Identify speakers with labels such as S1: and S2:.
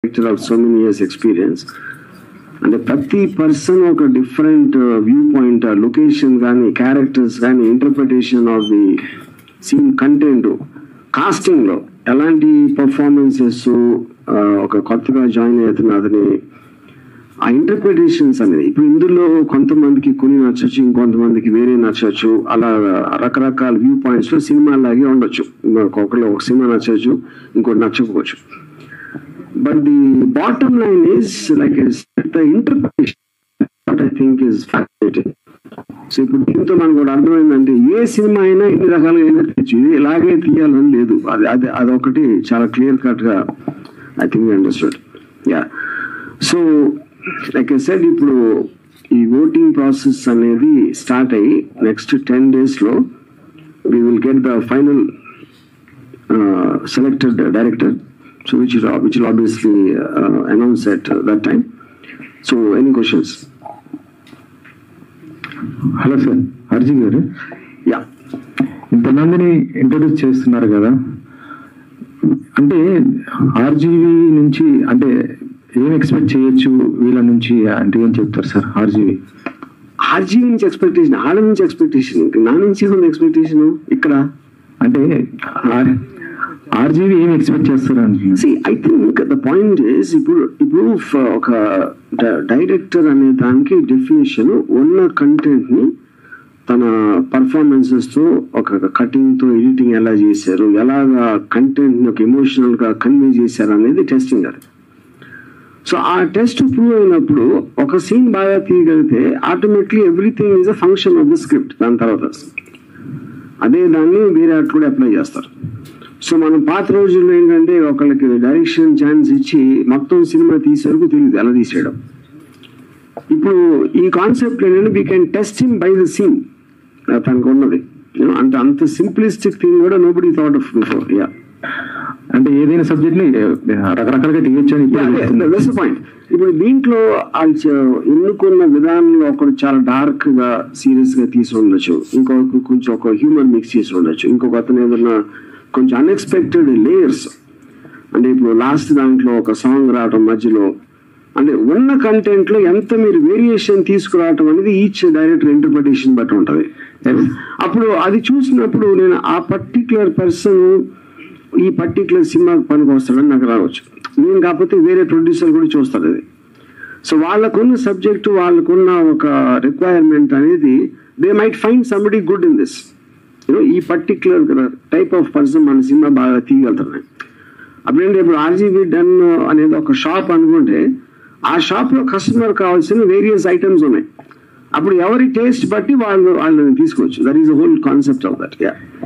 S1: director of so many years experience. And ప్రతి person ఒక different view point, location కానీ, characters కానీ, interpretation of the scene content, కాస్టింగ్లో ఎలాంటి పర్ఫార్మెన్సెస్ ఒక కొత్తగా జాయిన్ అవుతున్న అతని ఆ ఇంటర్ప్రిటేషన్స్ అనేది ఇప్పుడు ఇందులో కొంతమందికి కొన్ని నచ్చచ్చు, ఇంకొంతమందికి వేరే నచ్చచ్చు. అలా రకరకాల వ్యూ పాయింట్స్లో సినిమా లాగే ఉండొచ్చు. ఒకళ్ళు ఒక సినిమా నచ్చచ్చు, ఇంకోటి నచ్చకపోవచ్చు. But the bottom line is, like I said, the interpretation what I think is fascinating. So ఇప్పుడు దీంతో మనకు కూడా అర్థమైందంటే ఏ సినిమా అయినా ఎన్ని రకాలుగా తెచ్చు, ఇది ఇలాగే తీయాలని లేదు. అదొకటి చాలా క్లియర్ కట్ గా I think understood. Yeah, so like I said, ఇప్పుడు ఈ ఓటింగ్ ప్రాసెస్ అనేది స్టార్ట్ అయ్యి నెక్స్ట్ 10 days లో we will get the final selected director. So which will obviously announce at that time. So any questions?
S2: Hello sir, Arji garu.
S1: Yeah.
S2: ఇంతమందిని introduce చేస్తున్నారు కదా, అంటే RGV నుంచి అంటే ఏం ఎక్స్పెక్ట్ చేయొచ్చు వీళ్ళ నుంచి అంటే ఏం చెప్తారు సార్?
S1: ఆర్జీవి నుంచి ఎక్స్పెక్టేషన్, ఆడ నుంచి ఎక్స్పెక్టేషన్, నా నుంచి ఉంది ఎక్స్పెక్టేషన్. ఇక్కడ అంటే
S2: ఆర్జీవి ఏం ఎక్స్పెక్ట్ చేస్తారు అంటే
S1: I think the point is, ఇప్పుడు ఒక డైరెక్టర్ అనే దానికి డెఫినేషన్ ఉన్న కంటెంట్ ని తన పర్ఫార్మెన్సెస్ తో, ఒక కటింగ్ తో, ఎడిటింగ్ ఎలా చేశారు, ఎలాగా కంటెంట్ ని ఒక ఎమోషనల్ గా కన్వే చేశారు అనేది టెస్టింగ్ అది. సో ఆ టెస్ట్ ప్రూవ్ అయినప్పుడు ఒక సీన్ బాగా తీయగలిగితే automatically everything is a function of the script. దాని తర్వాత అదే దాన్ని వేరే ఆర్ట్ కూడా అప్లై చేస్తారు. సో మనం పాత రోజుల్లో ఏంటంటే ఒకళ్ళకి డైరెక్షన్ ఛాన్స్ ఇచ్చి మొత్తం సినిమా తీసేవరకు తెలియదు ఎలా తీసేయడం. ఇప్పుడు ఈ కాన్సెప్ట్ ఏంటంటే we can test him by the scene తనకు ఉన్నది. అంటే అంత సింప్లిస్టిక్ థింగ్ కూడా nobody thought of before. Yeah,
S2: అంటే ఏదైనా సబ్జెక్ట్ ని రకరకాలుగా తీయొచ్చు అని
S1: దట్స్ ద పాయింట్. ఇప్పుడు దీంట్లో ఎన్నుకున్న విధానంలో ఒకరు చాలా డార్క్ గా సీరియస్ గా తీసి ఉండొచ్చు, ఇంకొక కొంచెం ఒక హ్యూమర్ మిక్స్ చేసి ఉండొచ్చు, ఇంకొక అతను ఏదన్నా కొంచెం అన్ఎక్స్పెక్టెడ్ లేయర్స్. అంటే ఇప్పుడు లాస్ట్ దాంట్లో ఒక సాంగ్ రావటం మధ్యలో, అంటే ఉన్న కంటెంట్ లో ఎంత మీరు వేరియేషన్ తీసుకురావటం అనేది ఈచ్ డైరెక్టర్ ఇంటర్ప్రిటేషన్ బట్టి ఉంటుంది. అప్పుడు అది చూసినప్పుడు నేను ఆ పర్టికులర్ పర్సన్ ఈ పర్టికులర్ సినిమాకి పనికి వస్తాడని నాకు రావచ్చు. నేను కాకపోతే వేరే ప్రొడ్యూసర్ కూడా చూస్తాడు అది. సో వాళ్ళకున్న సబ్జెక్టు, వాళ్ళకున్న ఒక రిక్వైర్మెంట్ అనేది they might find somebody good in this. ఈ పర్టికులర్ టైప్ ఆఫ్ పర్సన్ మన సినిమా బాగా తీయగలుగుతున్నాయి. అప్పుడేంటి, ఇప్పుడు ఆర్జీబీ డన్ అనేది ఒక షాప్ అనుకుంటే ఆ షాప్ లో కస్టమర్ కావాల్సిన వేరియస్ ఐటమ్స్ ఉన్నాయి. అప్పుడు ఎవరి టేస్ట్ బట్టి వాళ్ళని తీసుకోవచ్చు. That is the whole concept of that. Yeah.